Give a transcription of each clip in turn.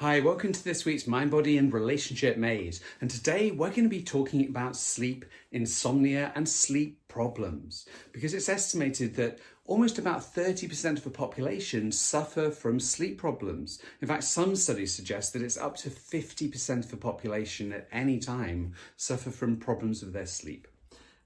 Hi, welcome to this week's Mind, Body and Relationship Maze. And today we're going to be talking about sleep, insomnia and sleep problems. Because it's estimated that almost about 30% of the population suffer from sleep problems. In fact, some studies suggest that it's up to 50% of the population at any time suffer from problems with their sleep.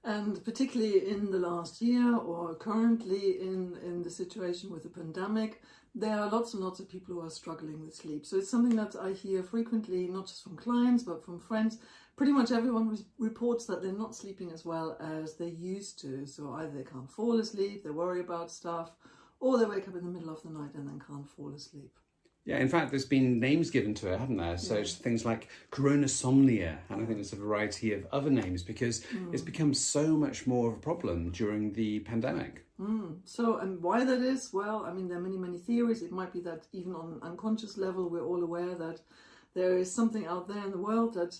And particularly in the last year or currently in the situation with the pandemic, there are lots and lots of people who are struggling with sleep. So it's something that I hear frequently, not just from clients, but from friends. Pretty much everyone reports that they're not sleeping as well as they used to. So either they can't fall asleep, they worry about stuff, or they wake up in the middle of the night and then can't fall asleep. Yeah, in fact, there's been names given to it, haven't there? So it's things like coronasomnia, and I think there's a variety of other names because it's become so much more of a problem during the pandemic. So, and why that is? Well, I mean, there are many theories. It might be that even on an unconscious level, we're all aware that there is something out there in the world that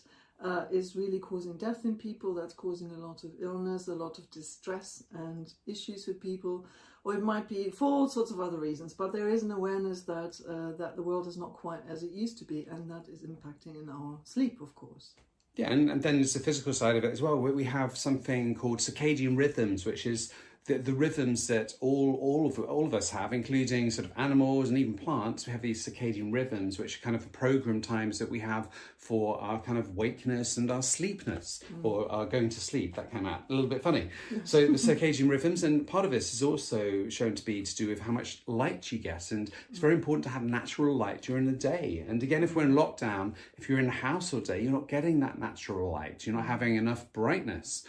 is really causing death in people, that's causing a lot of illness, a lot of distress and issues with people. Or it might be for all sorts of other reasons, but there is an awareness that that the world is not quite as it used to be, and that is impacting in our sleep, of course. Yeah, and then there's the physical side of it as well, where we have something called circadian rhythms, which is the rhythms that all of us have, including sort of animals and even plants. We have these circadian rhythms, which are kind of the program times that we have for our kind of wakeness and our sleepness, or our going to sleep. That came out a little bit funny. So the circadian rhythms, and part of this is also shown to be to do with how much light you get, and it's very important to have natural light during the day. And again, if we're in lockdown, if you're in the house all day, you're not getting that natural light. You're not having enough brightness.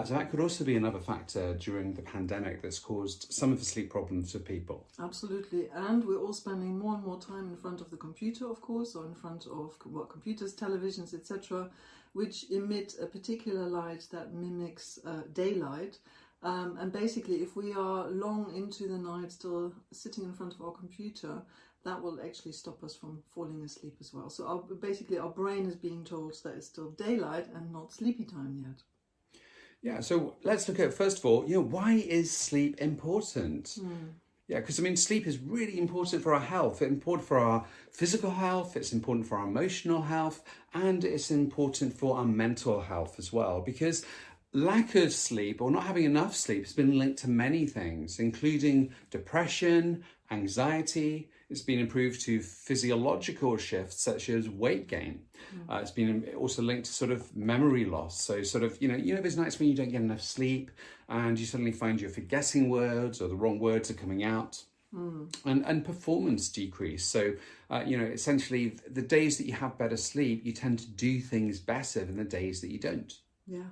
So that could also be another factor during the pandemic that's caused some of the sleep problems for people. Absolutely. And we're all spending more and more time in front of the computer, of course, or in front of computers, televisions, etc., which emit a particular light that mimics daylight. And basically, if we are long into the night still sitting in front of our computer, that will actually stop us from falling asleep as well. So basically, our brain is being told that it's still daylight and not sleepy time yet. Yeah, so let's look at, first of all, why is sleep important? Yeah, because I mean, sleep is really important for our health. It's important for our physical health, it's important for our emotional health, and it's important for our mental health as well. Because lack of sleep or not having enough sleep has been linked to many things, including depression, anxiety. It's been improved to physiological shifts such as weight gain. It's been also linked to sort of memory loss. So sort of, there's nights when you don't get enough sleep and you suddenly find you're forgetting words or the wrong words are coming out. And performance decrease. So, essentially the days that you have better sleep, you tend to do things better than the days that you don't. Yeah.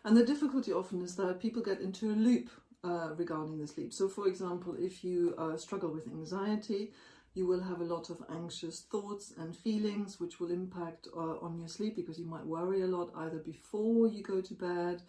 And the difficulty often is that people get into a loop regarding the sleep. So, for example, if you struggle with anxiety, you will have a lot of anxious thoughts and feelings which will impact on your sleep, because you might worry a lot either before you go to bed.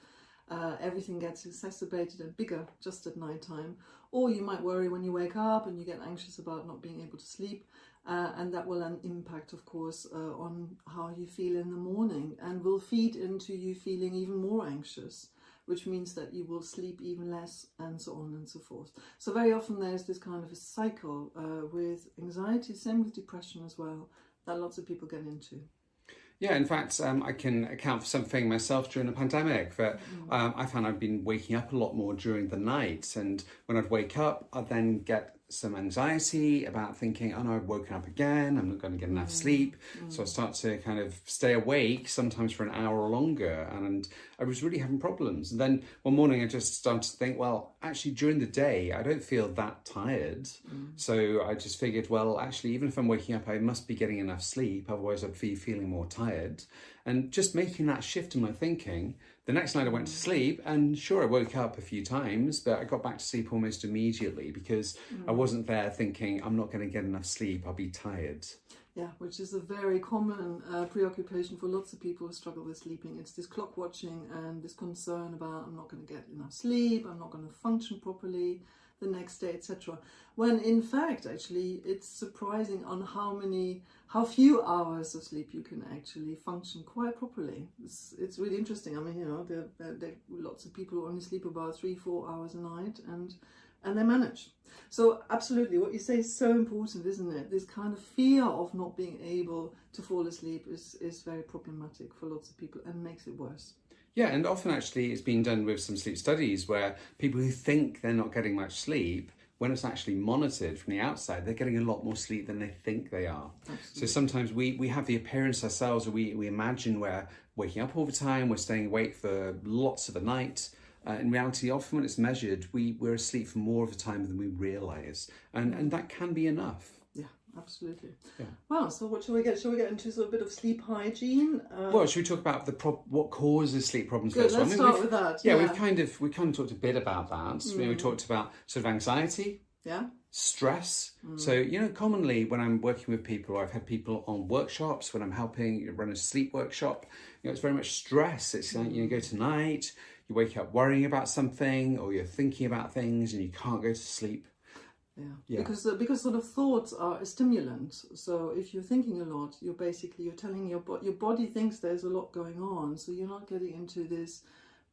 Everything gets exacerbated and bigger just at night time. Or you might worry when you wake up and you get anxious about not being able to sleep. And that will then impact, of course, on how you feel in the morning, and will feed into you feeling even more anxious, which means that you will sleep even less, and so on and so forth. So very often there's this kind of a cycle with anxiety, same with depression as well, that lots of people get into. Yeah, in fact, I can account for something myself during the pandemic that I found I've been waking up a lot more during the night. And when I'd wake up, I'd then get some anxiety about thinking, oh no, I've woken up again, I'm not going to get enough sleep. So I start to kind of stay awake, sometimes for an hour or longer. And I was really having problems. And then one morning I just started to think, well, actually during the day, I don't feel that tired. So I just figured, well, actually, even if I'm waking up, I must be getting enough sleep. Otherwise I'd be feeling more tired. And just making that shift in my thinking, the next night I went to sleep, and sure, I woke up a few times, but I got back to sleep almost immediately because I wasn't there thinking, I'm not going to get enough sleep, I'll be tired. Yeah, which is a very common preoccupation for lots of people who struggle with sleeping. It's this clock watching and this concern about, I'm not going to get enough sleep, I'm not going to function properly the next day, etc. When in fact, actually, it's surprising on how few hours of sleep you can actually function quite properly. It's really interesting. I mean, there are lots of people who only sleep about 3-4 hours a night, and and they manage. So absolutely, what you say is so important, isn't it? This kind of fear of not being able to fall asleep is very problematic for lots of people and makes it worse. Yeah, and often actually it's been done with some sleep studies where people who think they're not getting much sleep, when it's actually monitored from the outside, they're getting a lot more sleep than they think they are. Absolutely. So sometimes we have the appearance ourselves, or we imagine we're waking up all the time, we're staying awake for lots of the night. In reality, often when it's measured, we're asleep for more of the time than we realise. And that can be enough. Yeah, absolutely. Yeah. Wow, so what shall we get? Shall we get into sort of a bit of sleep hygiene? Well, should we talk about what causes sleep problems Good, first? let's start with that. Yeah, we've kind of talked a bit about that. We talked about sort of anxiety, stress. So, commonly when I'm working with people, or I've had people on workshops, when I'm helping run a sleep workshop, it's very much stress. It's like, you go tonight, you wake up worrying about something, or you're thinking about things and you can't go to sleep. Yeah. Because sort of thoughts are a stimulant. So if you're thinking a lot, you're telling your body thinks there's a lot going on. So you're not getting into this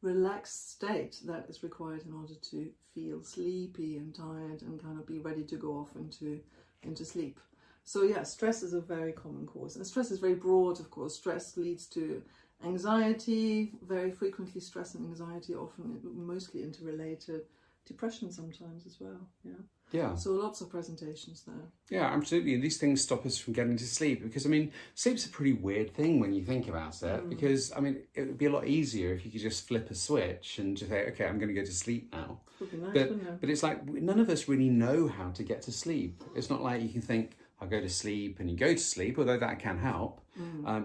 relaxed state that is required in order to feel sleepy and tired and kind of be ready to go off into sleep. So yeah, stress is a very common cause, and stress is very broad. Of course, stress leads to anxiety. Very frequently, stress and anxiety are often mostly interrelated. Depression sometimes as well. Yeah. So lots of presentations there. Yeah, absolutely. And these things stop us from getting to sleep because, sleep's a pretty weird thing when you think about it. Because, it would be a lot easier if you could just flip a switch and just say, okay, I'm going to go to sleep now. Would be nice, wouldn't it? But it's like none of us really know how to get to sleep. It's not like you can think, I'll go to sleep and you go to sleep, although that can help.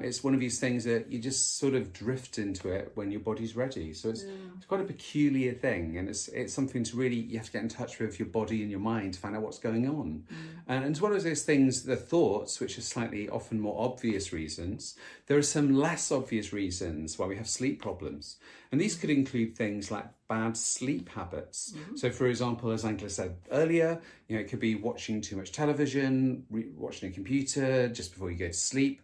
It's one of these things that you just sort of drift into it when your body's ready. So it's quite a peculiar thing, and it's something to really, you have to get in touch with your body and your mind to find out what's going on. And as well as those things, the thoughts, which are slightly often more obvious reasons, there are some less obvious reasons why we have sleep problems. And these could include things like bad sleep habits. So for example, as Angela said earlier, it could be watching too much television, watching a computer just before you go to sleep,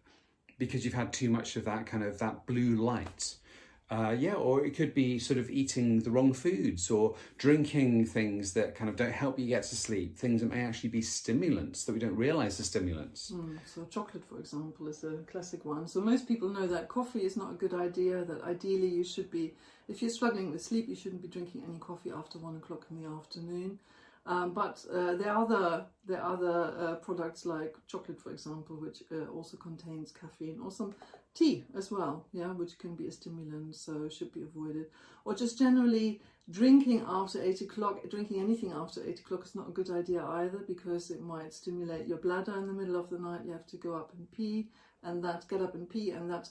because you've had too much of that blue light. Or it could be sort of eating the wrong foods or drinking things that kind of don't help you get to sleep, things that may actually be stimulants that we don't realise are stimulants. So chocolate, for example, is a classic one. So most people know that coffee is not a good idea, that ideally you should be, if you're struggling with sleep, you shouldn't be drinking any coffee after 1 o'clock in the afternoon. But there are other products like chocolate, for example, which also contains caffeine, or some tea as well, which can be a stimulant, so should be avoided. Or just generally drinking after 8 o'clock, drinking anything after 8 o'clock is not a good idea either, because it might stimulate your bladder in the middle of the night. You have to get up and pee, and that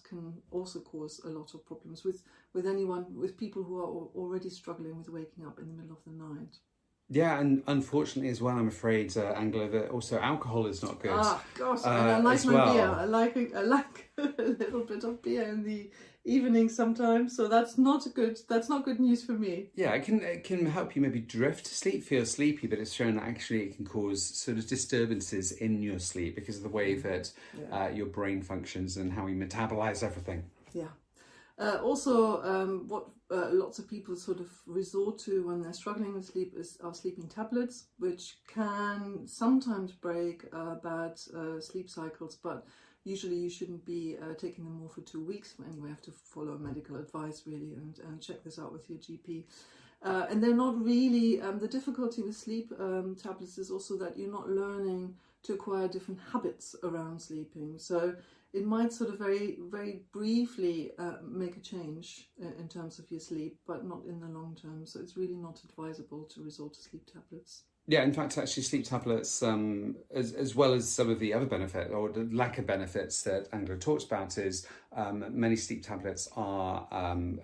can also cause a lot of problems with people who are already struggling with waking up in the middle of the night. Yeah, and unfortunately as well, I'm afraid, Angela, that also alcohol is not good. Ah, gosh, and I like my beer. I like a little bit of beer in the evening sometimes, so that's not good news for me. Yeah, it can help you maybe drift to sleep, feel sleepy, but it's shown that actually it can cause sort of disturbances in your sleep because of the way that your brain functions and how we metabolize everything. Yeah. What lots of people sort of resort to when they're struggling with sleep are sleeping tablets, which can sometimes break bad sleep cycles, but usually you shouldn't be taking them more for 2 weeks. Anyway, you have to follow medical advice really and check this out with your GP. And they're not really, the difficulty with sleep tablets is also that you're not learning to acquire different habits around sleeping. So it might sort of very, very briefly make a change in terms of your sleep, but not in the long term. So it's really not advisable to resort to sleep tablets. Yeah, in fact, actually, sleep tablets, as well as some of the other benefits or the lack of benefits that Angela talks about, is many sleep tablets are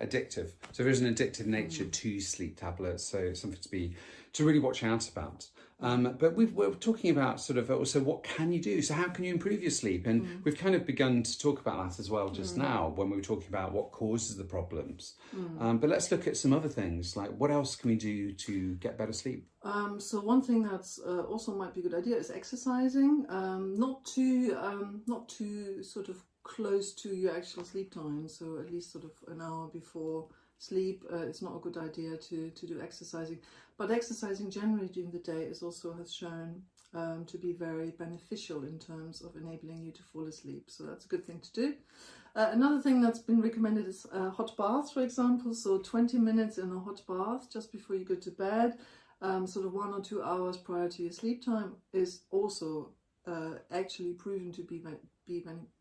addictive. So there is an addictive nature to sleep tablets. So it's something to really watch out about. But we're talking about sort of also what can you do? So how can you improve your sleep? And we've kind of begun to talk about that as well just now when we were talking about what causes the problems. But let's look at some other things, like what else can we do to get better sleep? So one thing that's also might be a good idea is exercising, not too sort of close to your actual sleep time. So at least sort of an hour before sleep, it's not a good idea to do exercising. But exercising generally during the day has shown to be very beneficial in terms of enabling you to fall asleep. So that's a good thing to do. Another thing that's been recommended is hot baths, for example. So 20 minutes in a hot bath just before you go to bed, sort of 1 or 2 hours prior to your sleep time, is also actually proven to be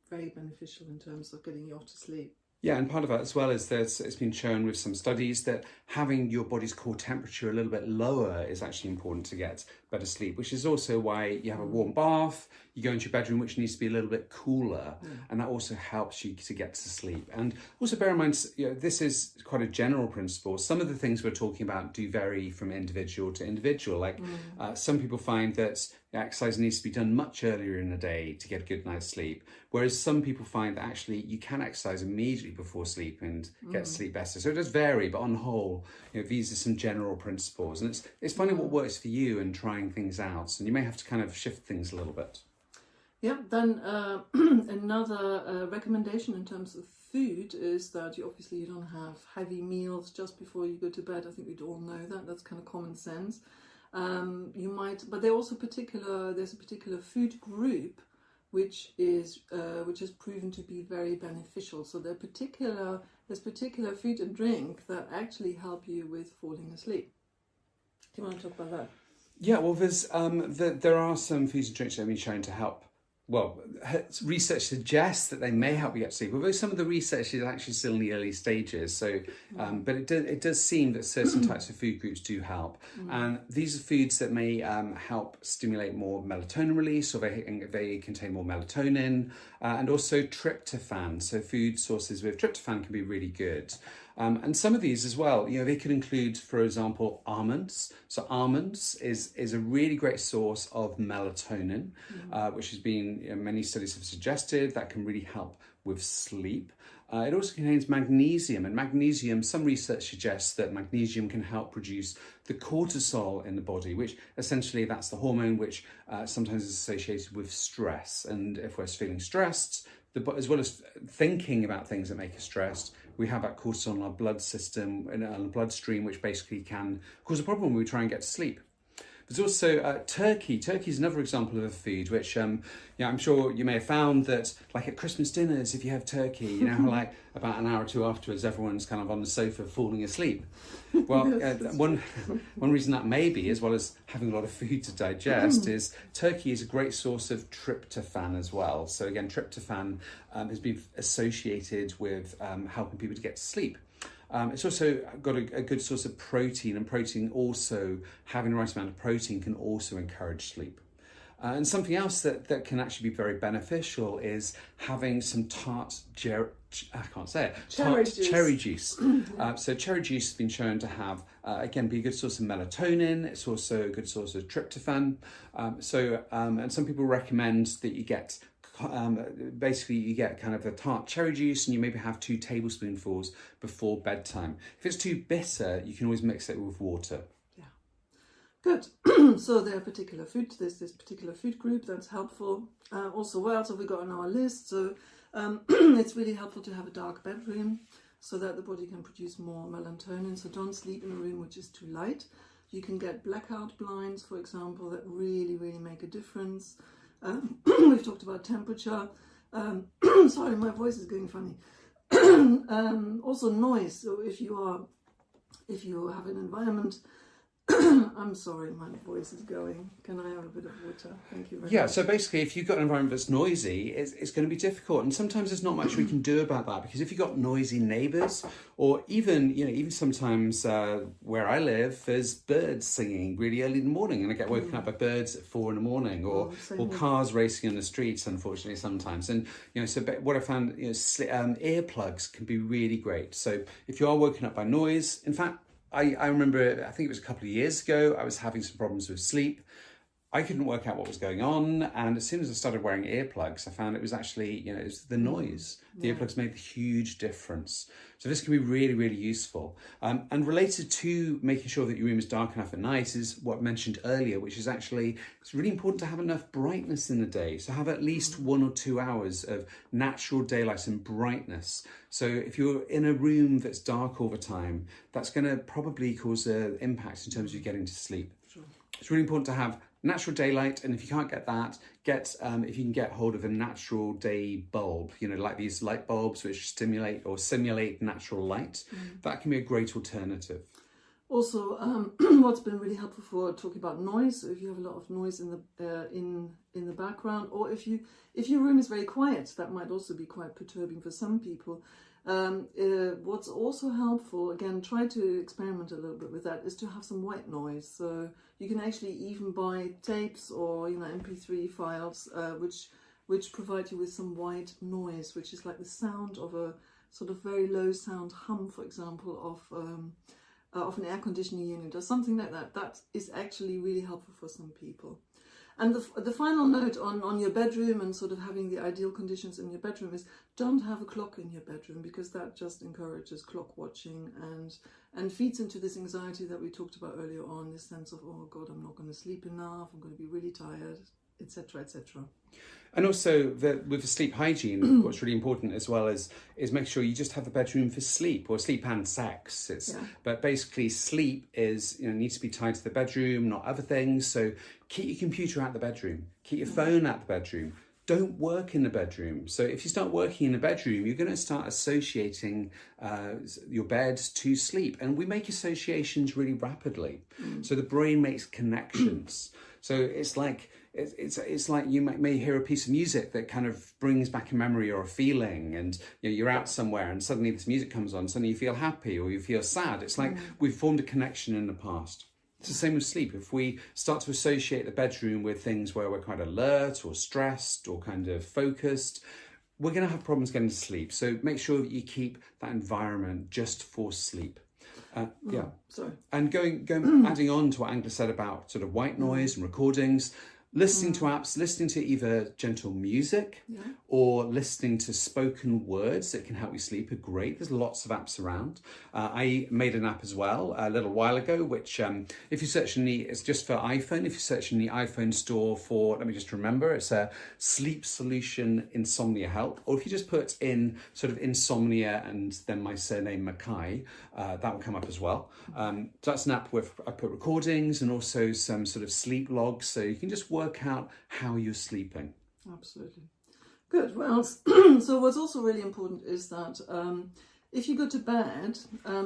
very beneficial in terms of getting you off to sleep. Yeah, and part of that as well is that it's been shown with some studies that having your body's core temperature a little bit lower is actually important to get better sleep, which is also why you have a warm bath, you go into your bedroom, which needs to be a little bit cooler, and that also helps you to get to sleep. And also bear in mind, this is quite a general principle. Some of the things we're talking about do vary from individual to individual. Like some people find that exercise needs to be done much earlier in the day to get a good night's sleep, whereas some people find that actually you can exercise immediately before sleep and get sleep better. So it does vary, but on the whole, these are some general principles, and it's finding what works for you and trying things out, and you may have to kind of shift things a little bit. Yeah, then another recommendation in terms of food is that you don't have heavy meals just before you go to bed. I think we'd all know that. That's kind of common sense. You might, but there's a particular food group which has proven to be very beneficial. So there's particular food and drink that actually help you with falling asleep. Do you want to talk about that? Yeah, well, there are some foods and drinks that have been shown to help. Well, research suggests that they may help you get to sleep, although some of the research is actually still in the early stages. So, but it does seem that certain types of food groups do help. And these are foods that may help stimulate more melatonin release, so they contain more melatonin, and also tryptophan. So food sources with tryptophan can be really good. And some of these as well, they could include, for example, almonds. So almonds is a really great source of melatonin, which has been, many studies have suggested that can really help with sleep. It also contains magnesium, and magnesium, some research suggests that magnesium can help produce the cortisol in the body, which essentially that's the hormone which sometimes is associated with stress. And if we're feeling stressed, as well as thinking about things that make us stressed, we have that cortisol in our blood system and our bloodstream, which basically can cause a problem when we try and get to sleep. There's also turkey. Turkey is another example of a food which, I'm sure you may have found that, like at Christmas dinners, if you have turkey, like about an hour or two afterwards, everyone's kind of on the sofa falling asleep. Well, one reason that may be, as well as having a lot of food to digest, is turkey is a great source of tryptophan as well. So again, tryptophan has been associated with helping people to get to sleep. It's also got a good source of protein, and protein also, having the right amount of protein can also encourage sleep. And something else that can actually be very beneficial is having some tart cherry juice. So cherry juice has been shown to have, again, be a good source of melatonin. It's also a good source of tryptophan. And some people recommend that you get basically you get kind of a tart cherry juice, and you maybe have 2 tablespoonfuls before bedtime. If it's too bitter, you can always mix it with water. Yeah, good. So there's this particular food group that's helpful. Also, what else have we got on our list? So it's really helpful to have a dark bedroom so that the body can produce more melatonin. So don't sleep in a room which is too light. You can get blackout blinds, for example, that really, really make a difference. We've talked about temperature. Sorry, my voice is going funny. Also noise. So if you have an environment, I'm sorry, my voice is going. Can I have a bit of water? Thank you very much. Yeah, so basically if you've got an environment that's noisy, it's going to be difficult. And sometimes there's not much we can do about that, because if you've got noisy neighbours, or even sometimes where I live, there's birds singing really early in the morning, and I get woken up by birds at 4 in the morning, or cars racing in the streets, unfortunately, sometimes. And, so what I found, earplugs can be really great. So if you are woken up by noise, in fact, I remember, I think it was a couple of years ago, I was having some problems with sleep. I couldn't work out what was going on, and as soon as I started wearing earplugs, I found it was actually, it was the noise. The earplugs made a huge difference. So this can be really, really useful. And related to making sure that your room is dark enough at night is what I mentioned earlier, which is actually, it's really important to have enough brightness in the day. So have at least 1 or 2 hours of natural daylight and brightness. So if you're in a room that's dark all the time, that's going to probably cause an impact in terms of you getting to sleep. Sure. It's really important to have natural daylight, and if you can't get that, if you can get hold of a natural day bulb, like these light bulbs which stimulate or simulate natural light, that can be a great alternative. Also, what's been really helpful for talking about noise, so if you have a lot of noise in the background, or if your room is very quiet, that might also be quite perturbing for some people. What's also helpful, again, try to experiment a little bit with that, is to have some white noise. So you can actually even buy tapes or MP3 files which provide you with some white noise, which is like the sound of a sort of very low sound hum, for example, of an air conditioning unit or something like that. That is actually really helpful for some people. And the final note on your bedroom and sort of having the ideal conditions in your bedroom is don't have a clock in your bedroom, because that just encourages clock watching and feeds into this anxiety that we talked about earlier on, this sense of, oh God, I'm not going to sleep enough, I'm going to be really tired, etc., etc. And also with the sleep hygiene, what's really important as well is make sure you just have the bedroom for sleep, or sleep and sex. But basically sleep is needs to be tied to the bedroom, not other things. So keep your computer out the bedroom, keep your phone out the bedroom. Don't work in the bedroom. So if you start working in the bedroom, you're going to start associating your bed to sleep, and we make associations really rapidly. So the brain makes connections. So it's like you may hear a piece of music that kind of brings back a memory or a feeling, and you're out somewhere and suddenly this music comes on, suddenly you feel happy or you feel sad. It's like we've formed a connection in the past. It's the same with sleep. If we start to associate the bedroom with things where we're quite alert or stressed or kind of focused, we're going to have problems getting to sleep. So make sure that you keep that environment just for sleep. Sorry. And adding on to what Angela said about sort of white noise and recordings, listening to apps, listening to either gentle music or listening to spoken words that can help you sleep are great. There's lots of apps around. I made an app as well a little while ago, which if you search it's just for iPhone. If you search in the iPhone store for, let me just remember, it's a Sleep Solution Insomnia Help. Or if you just put in sort of insomnia and then my surname Mackay, that will come up as well. So that's an app where I put recordings and also some sort of sleep logs, so you can just work out how you're sleeping. Absolutely. Good. Well, so what's also really important is that if you go to bed,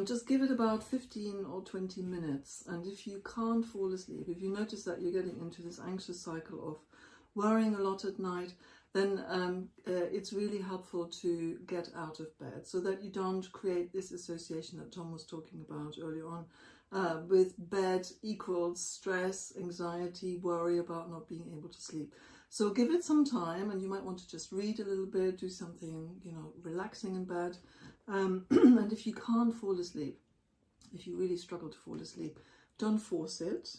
just give it about 15 or 20 minutes. And if you can't fall asleep, if you notice that you're getting into this anxious cycle of worrying a lot at night, then it's really helpful to get out of bed so that you don't create this association that Tom was talking about earlier on. With bed equals stress, anxiety, worry about not being able to sleep. So give it some time, and you might want to just read a little bit, do something, relaxing in bed. And if you can't fall asleep, if you really struggle to fall asleep, don't force it.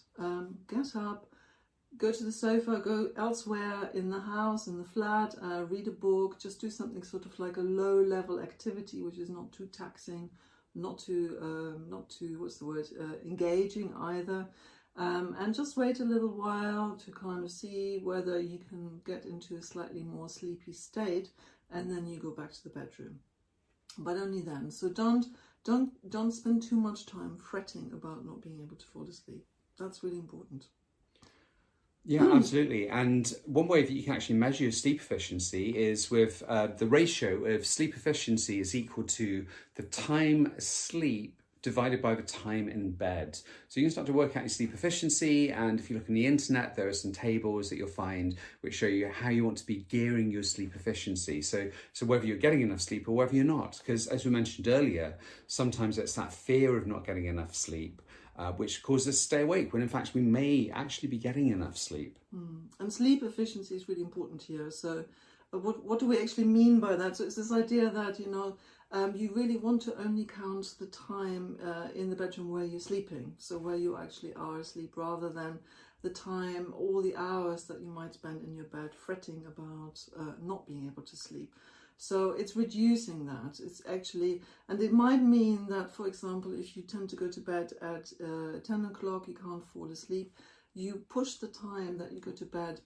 Get up, go to the sofa, go elsewhere in the house, in the flat, read a book, just do something sort of like a low-level activity, which is not too taxing, not too engaging either, and just wait a little while to kind of see whether you can get into a slightly more sleepy state, and then you go back to the bedroom, but only then. So don't spend too much time fretting about not being able to fall asleep. That's really important. Yeah, absolutely. And one way that you can actually measure your sleep efficiency is with the ratio of sleep efficiency is equal to the time asleep divided by the time in bed. So you can start to work out your sleep efficiency, and if you look on the internet, there are some tables that you'll find which show you how you want to be gearing your sleep efficiency. So whether you're getting enough sleep or whether you're not, because as we mentioned earlier, sometimes it's that fear of not getting enough sleep which causes us to stay awake, when in fact we may actually be getting enough sleep. And sleep efficiency is really important here. So what do we actually mean by that? So it's this idea that, you really want to only count the time in the bedroom where you're sleeping, so where you actually are asleep, rather than the time, all the hours that you might spend in your bed fretting about not being able to sleep. So it's reducing that. It's actually, and it might mean that, for example, if you tend to go to bed at 10 o'clock, you can't fall asleep, you push the time that you go to bed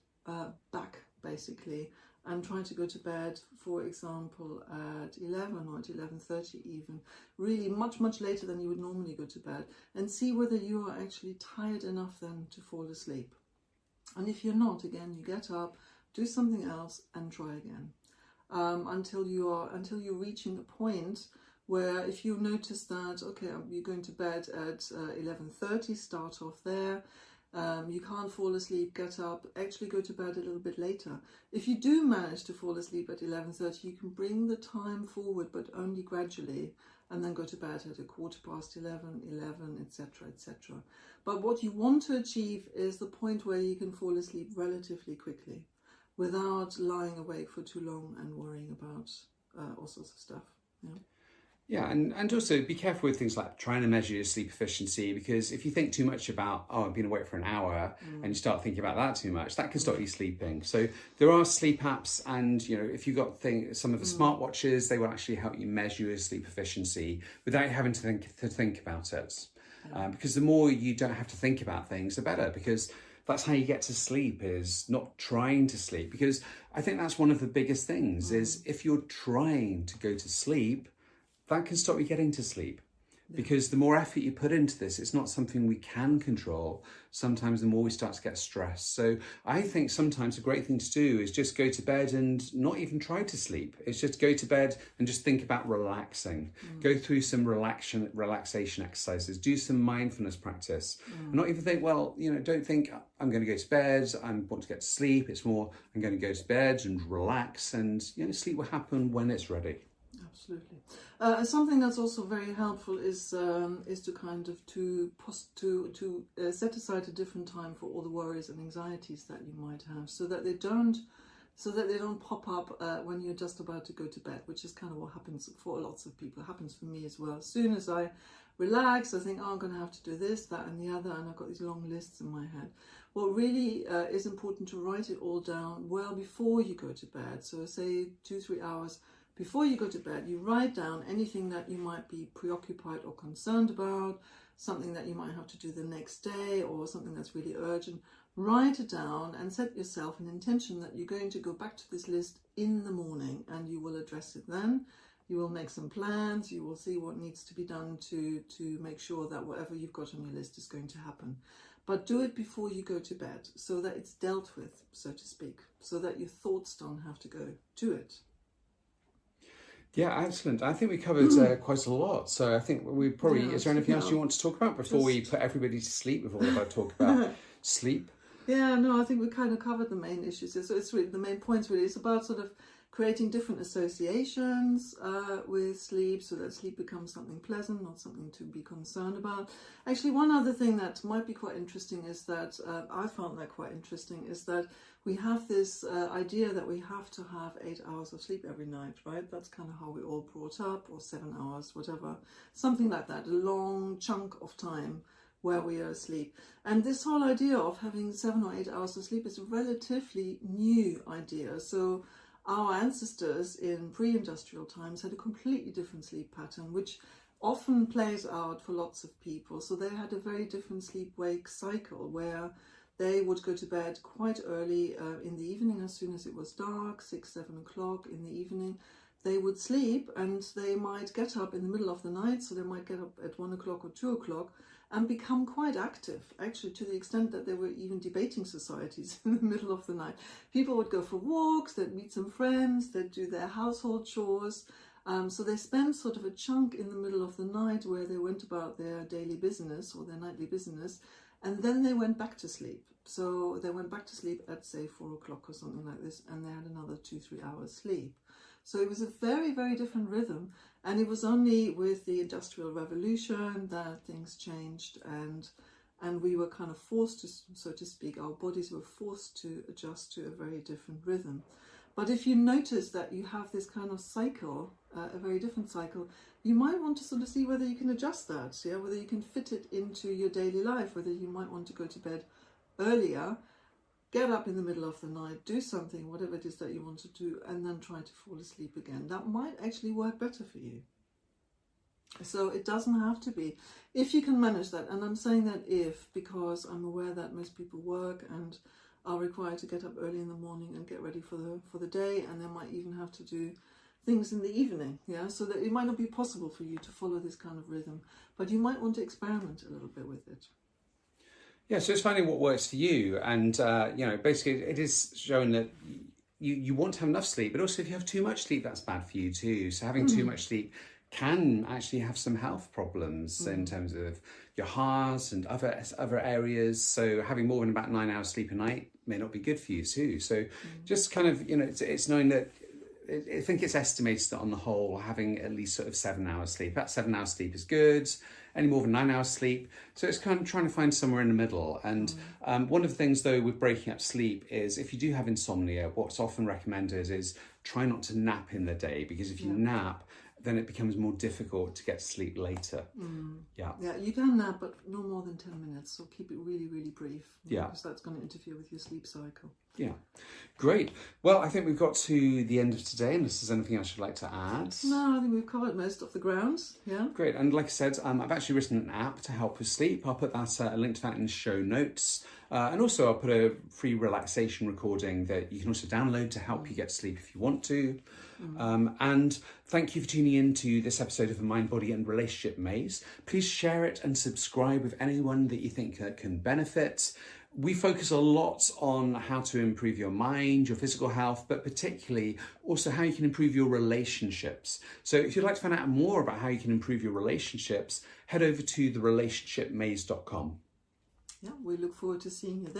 back, basically, and try to go to bed, for example, at 11 or at 11:30 even, really much, much later than you would normally go to bed, and see whether you are actually tired enough then to fall asleep. And if you're not, again, you get up, do something else, and try again. Until you're reaching a point where, if you notice that, okay, you're going to bed at 11:30, start off there. You can't fall asleep, get up, actually go to bed a little bit later. If you do manage to fall asleep at 11:30, you can bring the time forward, but only gradually, and then go to bed at 11:15, etc., etc. But what you want to achieve is the point where you can fall asleep relatively quickly, without lying awake for too long and worrying about all sorts of stuff. Yeah. Yeah, and also be careful with things like trying to measure your sleep efficiency, because if you think too much about, I've been awake for an hour, and you start thinking about that too much, that can stop you sleeping. So there are sleep apps, and if you've got some of the smartwatches, they will actually help you measure your sleep efficiency without having to think about it. Because the more you don't have to think about things, the better, because that's how you get to sleep, is not trying to sleep. Because I think that's one of the biggest things, is if you're trying to go to sleep, that can stop you getting to sleep. Because the more effort you put into this, it's not something we can control. Sometimes the more we start to get stressed. So I think sometimes a great thing to do is just go to bed and not even try to sleep. It's just go to bed and just think about relaxing. Go through some relaxation exercises. Do some mindfulness practice. And not even think, don't think I'm going to go to bed, I want to get to sleep. It's more, I'm going to go to bed and relax, and sleep will happen when it's ready. Absolutely. Something that's also very helpful is to kind of to set aside a different time for all the worries and anxieties that you might have, so that they don't pop up when you're just about to go to bed, which is kind of what happens for lots of people. It happens for me as well. As soon as I relax, I think, I'm going to have to do this, that, and the other, and I've got these long lists in my head. What really is important to write it all down well before you go to bed. So say 2-3 hours before you go to bed, you write down anything that you might be preoccupied or concerned about, something that you might have to do the next day, or something that's really urgent. Write it down and set yourself an intention that you're going to go back to this list in the morning, and you will address it then. You will make some plans, you will see what needs to be done to make sure that whatever you've got on your list is going to happen. But do it before you go to bed, so that it's dealt with, so to speak, so that your thoughts don't have to go to it. Yeah, excellent. I think we covered quite a lot. So I think we probably, is there anything else you want to talk about before we put everybody to sleep, with all of our talk about sleep? Yeah, no, I think we kind of covered the main issues. So it's really, the main points really, it's about sort of creating different associations with sleep, so that sleep becomes something pleasant, not something to be concerned about. Actually, one other thing that might be quite interesting is that, I found that quite interesting, is that we have this idea that we have to have 8 hours of sleep every night, right? That's kind of how we all brought up, or 7 hours, whatever, something like that, a long chunk of time where we are asleep. And this whole idea of having 7 or 8 hours of sleep is a relatively new idea. So our ancestors in pre-industrial times had a completely different sleep pattern, which often plays out for lots of people. So they had a very different sleep-wake cycle, where they would go to bed quite early in the evening, as soon as it was dark, 6-7 o'clock in the evening. They would sleep, and they might get up in the middle of the night, so they might get up at 1 o'clock or 2 o'clock and become quite active, actually, to the extent that there were even debating societies in the middle of the night. People would go for walks, they'd meet some friends, they'd do their household chores. So they spent sort of a chunk in the middle of the night where they went about their daily business or their nightly business, and then they went back to sleep. So they went back to sleep at, say, 4 o'clock or something like this, and they had another 2-3 hours sleep. So it was a very, very different rhythm. And it was only with the Industrial Revolution that things changed, and we were kind of forced to, so to speak, our bodies were forced to adjust to a very different rhythm. But if you notice that you have this kind of cycle, a very different cycle, you might want to sort of see whether you can adjust that, whether you can fit it into your daily life, whether you might want to go to bed earlier, get up in the middle of the night, do something, whatever it is that you want to do, and then try to fall asleep again. That might actually work better for you. So it doesn't have to be. If you can manage that, and I'm saying that if, because I'm aware that most people work and are required to get up early in the morning and get ready for the day, and they might even have to do things in the evening, yeah, so that it might not be possible for you to follow this kind of rhythm, but you might want to experiment a little bit with it. Yeah, so it's finding what works for you, and basically it is showing that you want to have enough sleep, but also if you have too much sleep, that's bad for you too. So having too much sleep can actually have some health problems in terms of your heart and other areas. So having more than about 9 hours sleep a night may not be good for you too. So just kind of, it's knowing that I think it's estimated that on the whole, having at least sort of 7 hours sleep, about 7 hours sleep is good, any more than 9 hours sleep. So it's kind of trying to find somewhere in the middle. And one of the things though with breaking up sleep is if you do have insomnia, what's often recommended is try not to nap in the day, because if you nap, then it becomes more difficult to get to sleep later. Yeah, you can nap, but no more than 10 minutes. So keep it really, really brief. Yeah. Because that's going to interfere with your sleep cycle. Yeah, great. Well, I think we've got to the end of today, unless there's anything else you'd like to add. No, I think we've covered most of the grounds. Yeah. Great. And like I said, I've actually written an app to help with sleep. I'll put that a link to that in the show notes. And also I'll put a free relaxation recording that you can also download to help you get to sleep if you want to. And thank you for tuning in to this episode of the Mind, Body and Relationship Maze. Please share it and subscribe with anyone that you think can benefit. We focus a lot on how to improve your mind, your physical health, but particularly also how you can improve your relationships. So if you'd like to find out more about how you can improve your relationships, head over to therelationshipmaze.com. Yeah, we look forward to seeing you there.